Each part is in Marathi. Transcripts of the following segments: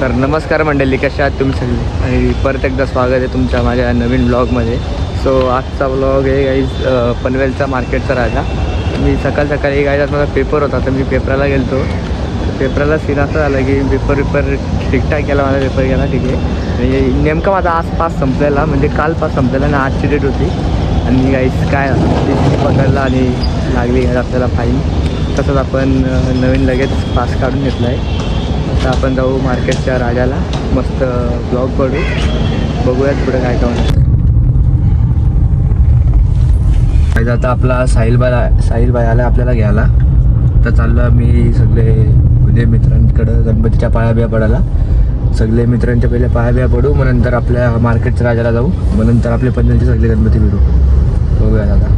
तर नमस्कार मंडळी, कशा आहात तुम्ही सगळे आणि परत एकदा स्वागत आहे तुमच्या माझ्या नवीन ब्लॉगमध्ये. सो आजचा ब्लॉग आहे गाईज पनवेलचा मार्केटचा राजा. मी सकाळी गाईज माझा पेपर होता तर मी पेपराला गेलो. पेपराला सीन असं झालं की पेपर ठीकठाक केला, माझा पेपर गेला ठीक आहे. आणि नेमका माझा आज पास संपलेला, म्हणजे काल पास संपलेला आणि आजची डेट होती. आणि गाईज काय पकडला आणि लागली गाईज आपल्याला फाईन. तसंच आपण नवीन लगेच पास काढून घेतला आहे. आता आपण जाऊ मार्केटच्या राजाला, मस्त ब्लॉग करू, बघूयात पुढे काय काय होणार. आता आपला साहिल बाई आला आपल्याला घ्यायला. तर चाललो मी सगळे म्हणजे मित्रांकडं गणपतीच्या पाया बिया पडायला. सगळे मित्रांच्या पहिले पाया बिया पडू, मग नंतर आपल्या मार्केटच्या राजाला जाऊ, मग नंतर आपले पनवेलचे सगळे गणपती भेटू. बघूयात आता.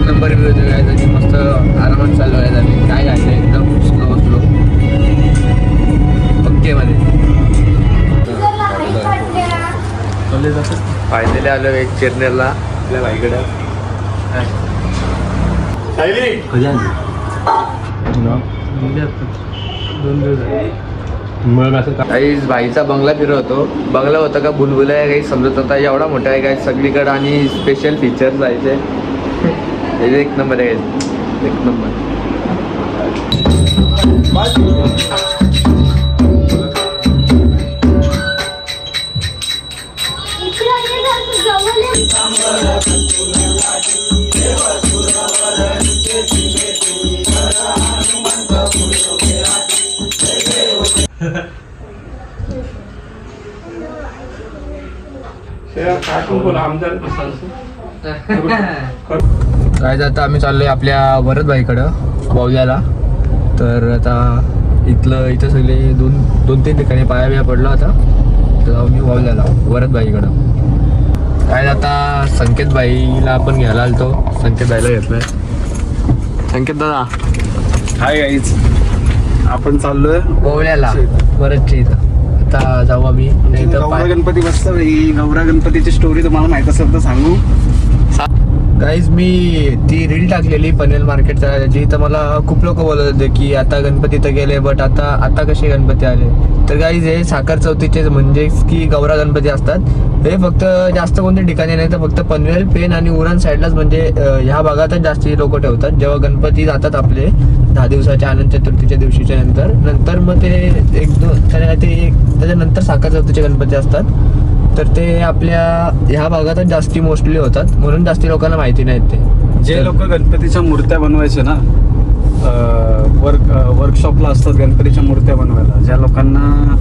नंबर मस्त आरामात चालू आहे. काय घ्यायचं एकदम स्लो ओके मध्ये फायनली आलो एक चिरनेरला आपल्या बाईकडं. काही बाईचा बंगला फिरवतो. बंगला होता का बुलबुला आहे काही समजत होता. एवढा मोठा आहे काय सगळीकडं आणि स्पेशल फीचर्स आहे. एक नंबर आहे, एक नंबर. काय आता आम्ही चाललोय आपल्या वरदबाईकडं वावल्याला. तर आता इथं सगळे दोन तीन ठिकाणी पाया बिया पडला होता. तर जाऊ मी वावल्याला वरदबाईकडं. काय आता संकेतबाईला आपण घ्यायला आलतो. संकेतबाईला घेतलंय. संकेत दादा हाय गाईज, आपण चाललोय वावल्याला वरदच्या इथं. आता जाऊ आम्ही. गौरा गणपती बसतं. ही गौरा गणपतीची स्टोरी तुम्हाला माहित असेल तर सांगू. गाईज मी ती रील टाकलेली पनवेल मार्केटच्या राजाची. तर मला खूप लोक बोलत होते की आता गणपती तर गेले, बट आता कसे गणपती आले. तर गाईज हे साखर चौथीचे म्हणजे की गौरा गणपती असतात. हे फक्त जास्त कोणत्या ठिकाणी नाही, तर फक्त पनवेल, पेन आणि उरण साईडलाच, म्हणजे ह्या भागातच जास्त लोक ठेवतात. जेव्हा गणपती जातात आपले 10 दिवसाच्या आनंद चतुर्थीच्या दिवशीच्या नंतर मग ते त्याच्यानंतर साखर चौथीचे गणपती असतात. तर ते आपल्या ह्या भागातच जास्ती मोस्टली होतात, म्हणून जास्ती लोकांना माहिती नाहीत. ते जे लोक गणपतीच्या मूर्त्या बनवायचे ना, वर्कशॉपला असतात गणपतीच्या मूर्त्या बनवायला. ज्या लोकांना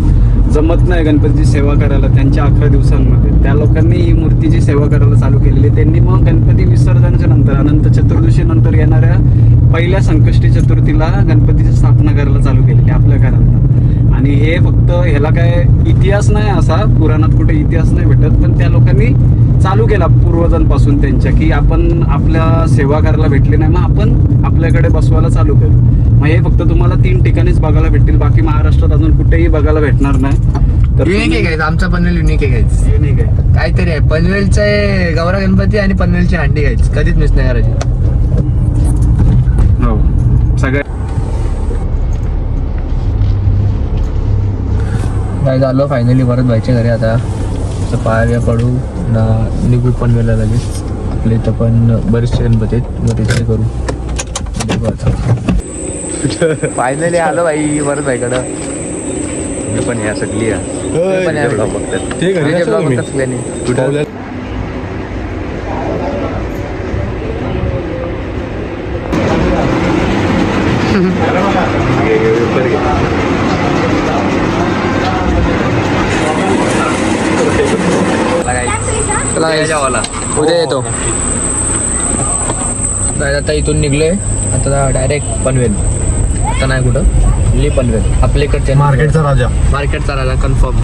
जमत नाही गणपतीची सेवा करायला त्यांच्या 11 दिवसांमध्ये, त्या लोकांनी ही मूर्तीची सेवा करायला चालू केलेली. त्यांनी मग गणपती विसर्जनाच्या नंतर अनंत चतुर्दशी नंतर येणाऱ्या पहिल्या संकष्टी चतुर्थीला गणपतीची स्थापना करायला चालू केलेली आपल्या घरात. आणि हे फक्त ह्याला काय इतिहास नाही, असा पुराणात कुठे इतिहास नाही भेटत, पण त्या लोकांनी चालू केला पूर्वजांपासून त्यांच्या, की आपण आपल्या सेवा करायला भेटली नाही, मग आपण आपल्याकडे बसवायला चालू करू. मग हे फक्त तुम्हाला 3 ठिकाणीच बघायला भेटतील, बाकी महाराष्ट्रात अजून कुठेही बघायला भेटणार नाही. तर युनिक आहे. आमचा पनवेल युनिक आहे. युनिक आहे, काहीतरी आहे. पनवेलचे गौरा गणपती आणि पनवेलची हांडी घ्यायची, कधीच मिस नाही करायची. हो सगळ्या काय झालं फायनली परत व्हायचे घरी. आता पाया पडू ना निघू पनवेलला लगेच. आपल्या इथं पण बरेचसे गणपती आहेत, मग तिथे करू. फायनली आलो बाई परत बाईकडं. मी पण या सगळी ब्लॉग बघतात. उद्या येतो. आता इथून निघलोय. आता डायरेक्ट पनवेल. आता नाही कुठं, पनवेल आपल्याकडचे मार्केटचा राजा कन्फर्म.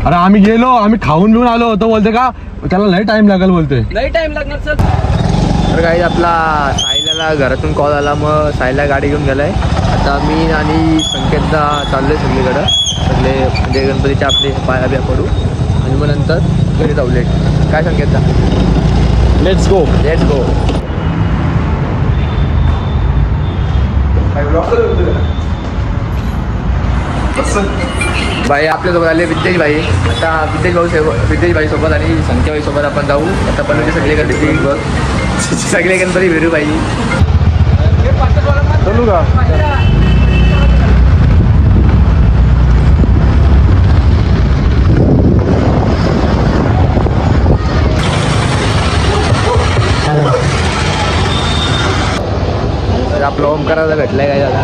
अरे आम्ही गेलो, आम्ही खाऊन पिऊन आलो होतो. बोलते का त्याला लय टाइम लागेल, बोलते लय टाइम लागणार सर. तर काही आपला साहिलाला घरातून कॉल आला, मग साहिला गाडी घेऊन गेलाय. आता मी आणि संकेतदा चाललोय सगळीकडं. सगळे म्हणजे गणपतीच्या आपले पाया बिया पडू आणि मग नंतर घरी जाऊ लेट. काय संकेतदा? Let's go. Let's go. भाई आपल्यासोबत आले विद्येश भाई. आता विद्येश भाई सोबत आणि संख्या भाई सोबत आपण जाऊ. आता पनवेलचे सगळे गणपती सगळे गणपती भेटू पाहिजे. चलू का? तर आपलं ओमकाराला भेटलाय काय दादा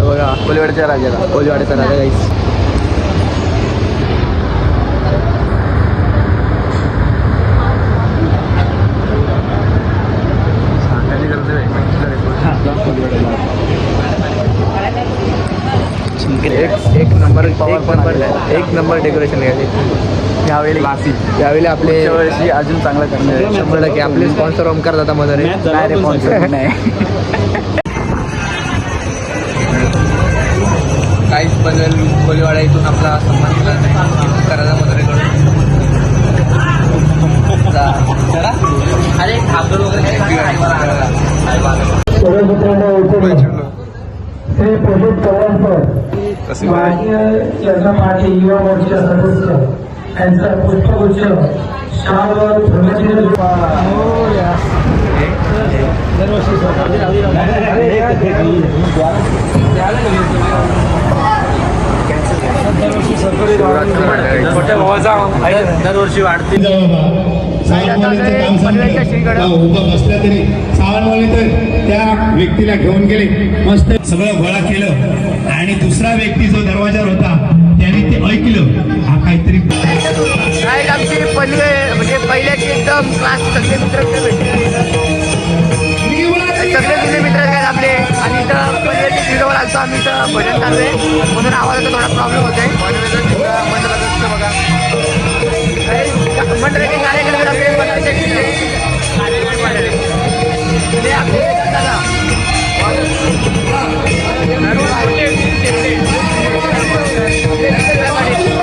बघा. कोलीवाड्याच्या राजाला, कोलीवाड्याचा राजा गाईस. एक नंबर डेकोरेशन आहे यावेळी. यावेळी आपले वर्षी अजून चांगलं करणार. 100% आपले स्पॉन्सर ओमकार दादा मदर आहे. नाही रे sponsor नाही. काहीच बदल कोलीवाडा इथून आपला सन्मान केला करायला मदरेकडून. अरे खाबर वगैरे हे प्रदीप चव्हाणकर भारतीय जनता पार्टी युवा मोर्चा सदस्य यांचा पुष्पगुच्छ शालवर दरवर्षी वाढते. उभा बसला तरी सावंतवाडी तर त्या व्यक्तीला घेऊन गेले. मस्त सगळं गोळा केलं आणि दुसरा व्यक्ती जो दरवाजावर होता त्याने ते ऐकलं. हा काहीतरी आमची पनवेल म्हणजे पहिल्याची एकदम क्लास सगळे मित्र भेटले. सगळे जुने मित्र आहेत आपले. आणि इथं पनवेलच्या शिरोवर आलतो आम्ही. इथं भजन चालू आहे म्हणून आवाजाचा थोडा प्रॉब्लेम होतोय. मंडळाचं बघा मंडळाचे कार्यक्रम आपले पनवेलच्या शिरे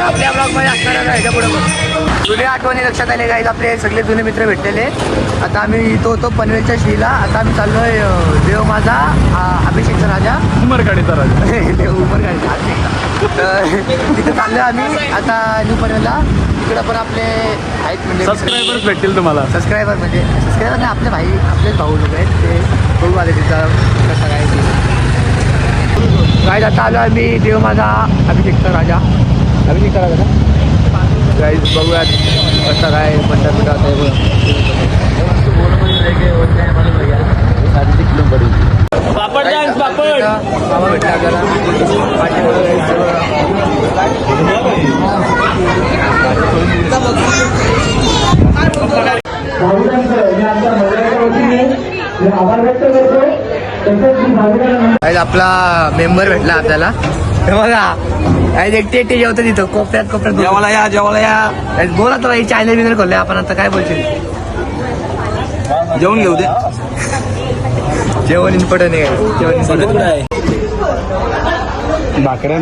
आपल्या ब्लॉगमध्ये असणार आहे. ह्याच्या पुढे जुने आठवणी लक्षात आले गाईज. आपले सगळे जुने मित्र भेटलेले. आता आम्ही इथं होतो पनवेलच्या शिला. आता आम्ही चाललोय देव माझा अभिषेकचा राजा उमरगाडीचा राजा. उमरगाडीचा अभिषेकचा. तर तिथे चाललोय आम्ही आता न्यू पनवेलला. तिकडं पण आपले आहेत म्हणजे सबस्क्रायबर्स भेटतील तुम्हाला. सबस्क्रायबर म्हणजे सबस्क्रायबर नाही आपले भाई आपलेच भाऊ लोक आहेत. ते बघू आले तिथं कसं काय ते गाईज. आता आलो आम्ही देव माझा अभिषेकचा राजा ना गाईज. बघूयात कसं काय म्हणतात कुठं आता पापड डान्स पापड. मामा भेटला आपल्याला आभार व्यक्त करतो. आपला मेंबर भेटला आपल्याला. हे बघा एकटे जेवतो तिथं कोपऱ्यात जेवायला या जेवायला या. बोला तर चायना बिनर खोलले आपण. आता काय बोलशील? जेवून घेऊ दे. जेवण इम्पॉर्टंट आहे. जेवण इम्पॉर्टंट आहे. भाकऱ्या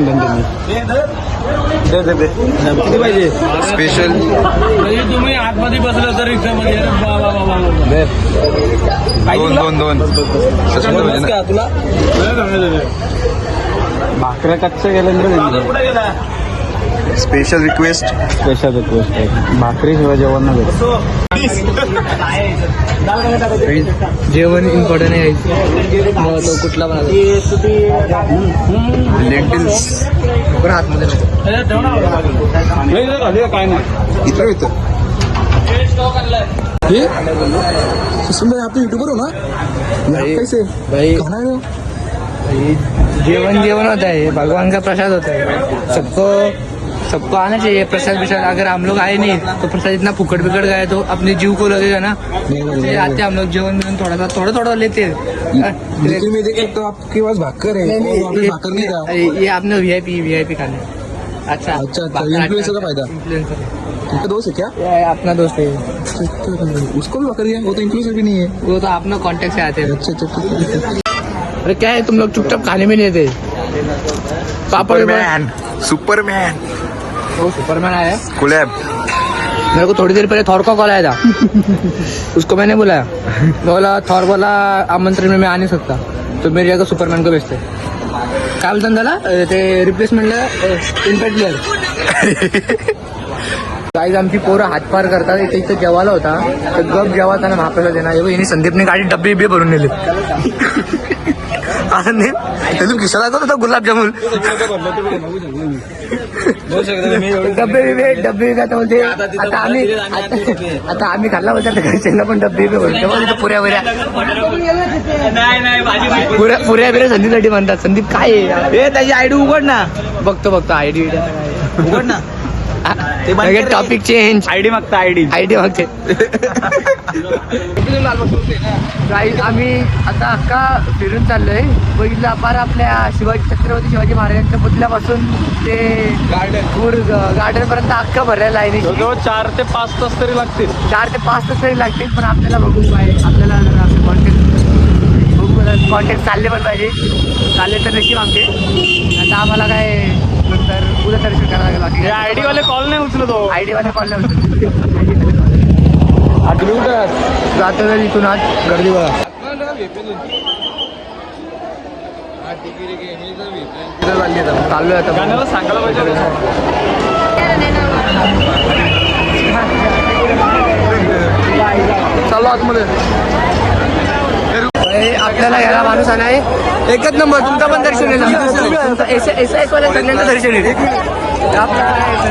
किती पाहिजे स्पेशल तुम्ही आतमध्ये बसलं तर रिक्षामध्ये दोन तुला भाकऱ्या कच्च्या गेल्या. स्पेशल रिक्वेस्ट भाकरी शिवाय जेवण नाही भेटत. जेवण इम्पॉर्टंट आहे. तो कुठला पण लेंटिल्स पण आतमध्ये काय नाही इथं येतं. आपण युट्यूबर हो ना कैसे भाई खाना है? जेवण होता है. भगवान का प्रसाद होता है. सबको आना चाहिए प्रसाद विसाद. अगर हम लोग आए नहीं तो प्रसाद इतना फुकट बिकट गया तो अपने जीव को लगेगा ना. इसलिए आते हम लोग जेवण थोड़ा लेते हैं. लेकिन मैं देख तो आपके पास भाकर है और वहाँ पे भाकर नहीं था. ये आपने वीआईपी खाना है. अच्छा अच्छा इन्फ्लुएंसर का फायदा. इन्फ्लुएंसर आपका दोस्त है क्या? अपना दोस्त है. उसको भी भाकर दिया. वो तो इन्फ्लुएंसर भी नहीं है. वो तो अपना कॉन्टेक्ट से आते हैं. अच्छा. अरे क्या है तुम लोग चुपचाप खाने में नहीं देते. पापड़ सुपरमैन वो सुपरमैन आया. कोलैब मेरे को थोड़ी देर पहले थॉर का कॉल आया था उसको मैंने बुलाया, बोला थॉर बोला आमंत्रण में मैं आ नहीं सकता तो मेरी जगह सुपरमॅन को भेजते. काय बोलतात त्याला ते रिप्लेसमेंटला इम्पॅक्ट प्लेअर. काही आमची पोरं हातपार करतात. इथे इथं जेवायला होता तर गप जेवाताना महापेला देणार. हिने संदीपने गाडी डब्बे बिब्बे भरून नेले. संदीप खिसा दाखवत होता गुलाबजामुन डब्बे बिबे आता बोलते आता आम्ही खाल्ला बोलतात घरच्यांना पण डब्बे बिबे बोलतो पुऱ्या बिऱ्या संदीपसाठी म्हणतात. संदीप काय आहे त्याची आयडी उघड ना. बघतो आयडी उघड ना. Topic change. आयडी मागता आयडी मागते. आम्ही आता अख्खा फिरून चाललोय. बघितलं अपार आपल्या छत्रपती शिवाजी महाराजांच्या पुतल्यापासून ते गार्डन पर्यंत अख्खा भरलेला आहे. 4 ते 5 तास तरी लागतील. 4 ते 5 तास तरी लागतील. पण आपल्याला बघू पाहिजे, आपल्याला कॉन्टॅक्ट चालले पण पाहिजे. चालले तर नशीब आमचे. आता आम्हाला काय नंतर उद्या दर्शन करायला लागेल. आयडी वाले कॉल नाही उचलतो. आयडी वाले कॉल नाही जातो तर इथून आज गर्दी बघा. चाललोय आता गाण्याला सांगायला पाहिजे. चाललो आतमध्ये. आपल्याला याला माणूस आहे एकच नंबर. तुमचा पण दर्शन येईल. एस वाल्या सगळ्यांचं दर्शन येईल.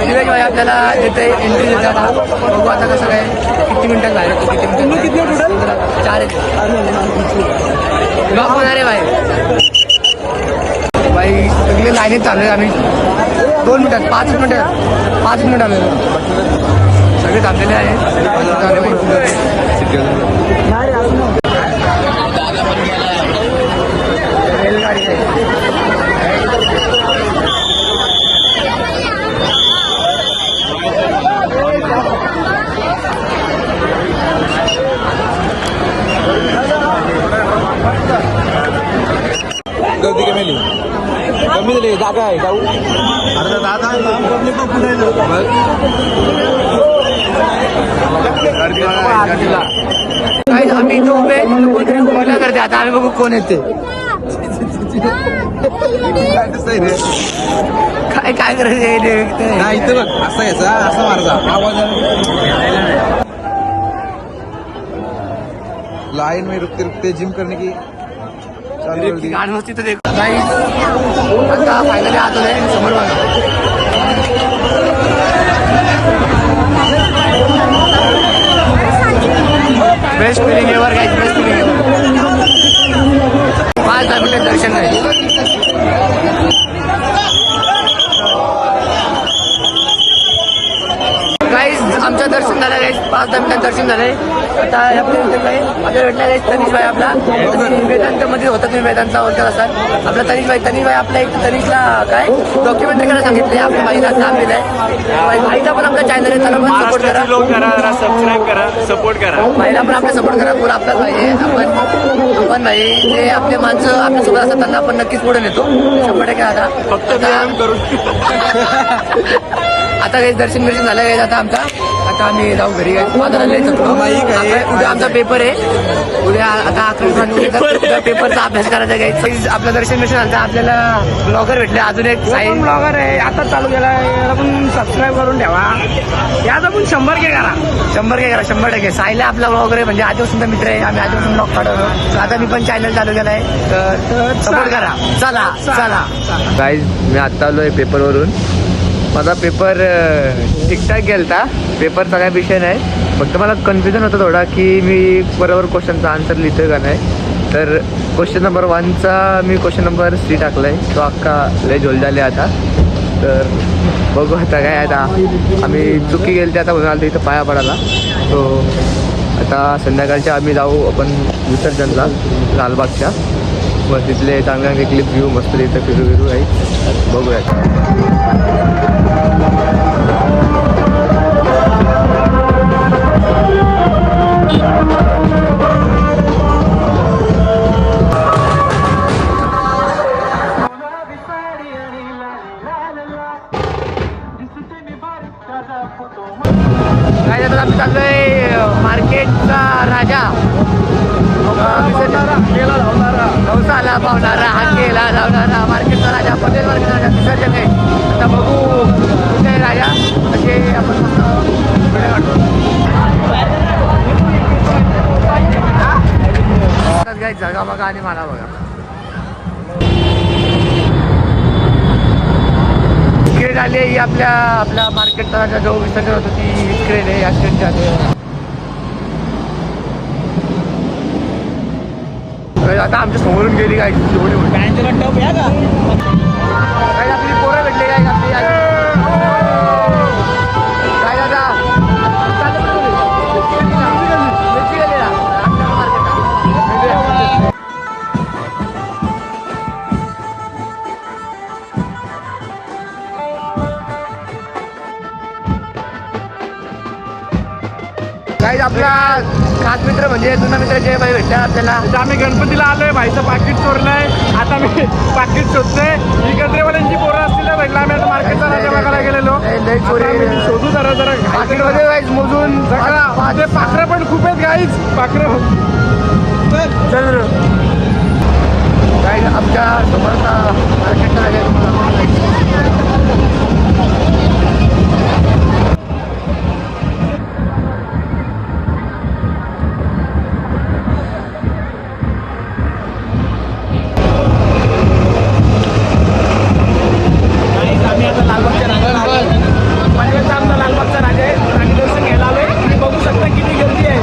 दिवेश भाई आपल्याला देते एंट्री देतात. बघू आता कसं काय किती मिनिटात बाहेर होतो. किती मिनिटात 4 ब्लॉक होणार आहे भाई. सगळे लाईनीत चालू आहे. आम्ही 2 मिनिटात 5 मिनिट आलो. सगळे थांबलेले आहे. रेलगाडी आहे. गर्दी कमी दिली जागा आहे जाऊ. आम्ही इथं उभे कोणा करते. आता आम्ही बघू कोण येते. काय करायचं इथं बघ असं यायचा असं मारायचा आवाज लाइन में रुकते रुकते जिम करने की गाडी होती तर आता फायनली आत आलोय समोर बघा. Best feeling ever guys. Best feeling ever. 5-10 minute दर्शन नाही. गाईस आमचं दर्शन झालं गाईस. 5-10 मिनिटात दर्शन झालंय. आता आपल्या भेटला गाईस तनिष भाई आपला. वेदांतमध्ये होता तुम्ही वेदांतला ओळखत असाल. आपला तनिष भाई आपला एक तनिषला काय डॉक्युमेंटरी करायला सांगितले. आपल्या भाईला काम दिलंय. भाईला पण आपल्या चॅनल आहे त्याला पण सपोर्ट करा. सबस्क्राईब करा, सपोर्ट करा. भाईला पण आपला सपोर्ट करा. पुढे आपल्याला पाहिजे. आपण भाई जे आपले माणसं आपल्यासोबत असतात त्यांना आपण नक्कीच पुढे नेतो 100%. आता फक्त व्यायाम करून आता काही दर्शन झालं काही. आता आम्ही जाऊ घरी. उद्या आमचा पेपर आहे. उद्या आता 11 पेपरचा अभ्यास करायचा काही. आपलं दर्शन झालं. आपल्याला ब्लॉगर भेटले. अजून एक साईन ब्लॉगर आहे आता चालू केला. याला पण सबस्क्राईब करून ठेवा. याचा पण 100K करा. 100% साईला आपला ब्लॉगर आहे. म्हणजे आजपासून मित्र आहे. आम्ही आजपासून ब्लॉग काढतो. आता मी पण चॅनल चालू केलाय तर सपोर्ट करा. चला गाईज मी आता आलोय पेपरवरून. माझा पेपर ठीकठाक गेलता. पेपरचा काय विषय नाही. फक्त मला कन्फ्युजन होतं थोडा की मी बरोबर क्वेश्चनचा आन्सर लिहितोय का नाही. तर क्वेश्चन नंबर 1चा मी क्वेश्चन नंबर 3 टाकलाय. तो अख्खा लय झोल झाले आता. तर बघू आता काय. आता आम्ही चुकी गेली आता म्हणून आलो इथं पाया पडायला. तो आता संध्याकाळच्या आम्ही जाऊ आपण विसर्जनला लालबागच्या. मग तिथले चांगले क्लिप घेऊ मस्त इथं फिरू काही बघूया. राजा नवसाला पावणारा हाकेला लावणारा मार्केटचा राजा पटेल मार्केटचा राजा विसर्जन आहे. आता बघू कुठे राजा असे आपण काय जगा बघा आणि मला बघा. क्रेड आली ही आपल्या मार्केटचा राजा जो विसर्जन होतो ती क्रेड आहे या स्टेटच्या. आता आमच्या समोरून गेली काय एवढी टप या का काय आपली पोरं भेटले काय आपली काय दादा काय आपला खास मित्र म्हणजे जुना मित्र जय भाई भेटला आपल्याला. आम्ही गणपतीला आलोय, भाईचं पाकिट चोरलंय, आता मी पाकिट शोधतोय. ही गजरेवाल्यांची पोरं असतील तर भेटला. आम्ही आता मार्केटचा राजा बघायला गेलेलो. शोधू जरा पाकिटमध्ये गाईज मोजून ते पाखरं पण खूप आहेत गाईज. पाखरं चल गाईज आमच्या समोरचा मार्केटचा राजा लालबागचा राजा आहे. आणि दर्शन घ्यायला आलोय. तुम्ही बघू शकता किती गर्दी आहे.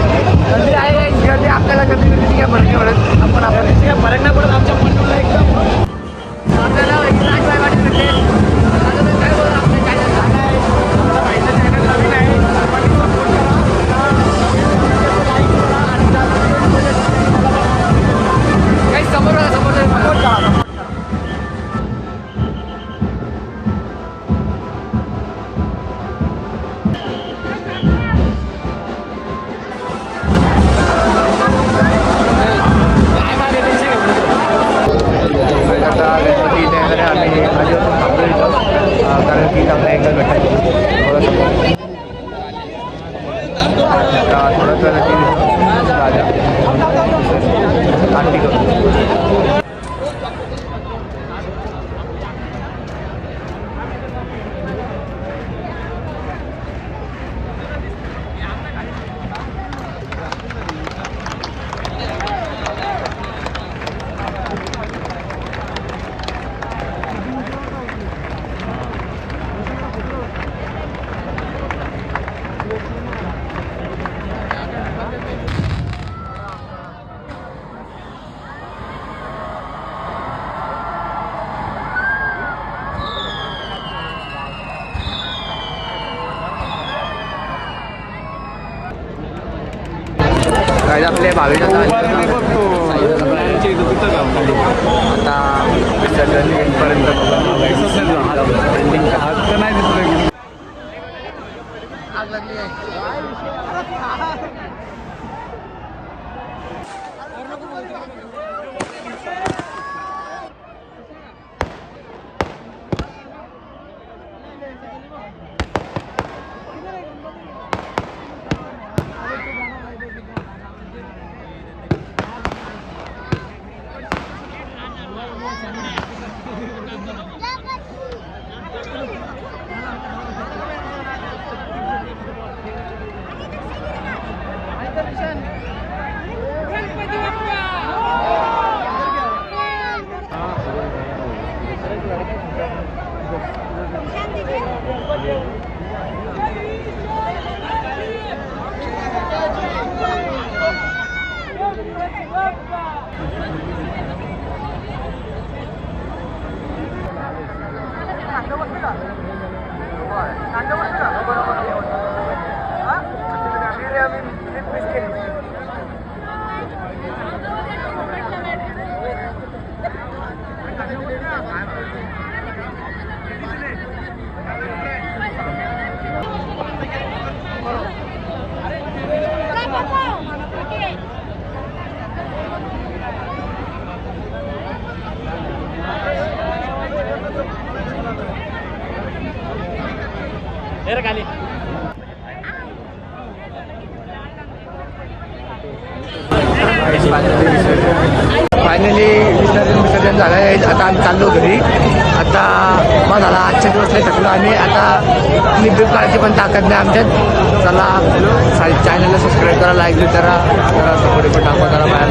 गर्दी आहे गर्दी आपल्याला गर्दी काय फरक नाही पडत. आपण फरक नाही पडत. आमच्या पंडूला एकदम आपल्याला राजबाई वाटत होते. काय बोलू आपल्या चॅनल झाला आहे भाईचं चॅनल नवीन आहे. काही समोर गणपती इथे वगैरे आम्ही आधी थांबलो इथं कारण की आपल्या एकदा भेटायचं थोडंसं राजा आरती करू. काय आपले 22 आता विसर्जन पर्यंत आग लागली आहे. फायनली विसर्जन झालं आहे. आता आम्ही चाललो घरी. आता मग झाला आजच्या दिवस नाही थकलो आणि आता आपली बिल काढायची पण ताकद नाही आमच्यात. चला चॅनलला सबस्क्राईब करा, लाईक करा, जरा सपोर्ट पण टाका, जरा बाहेर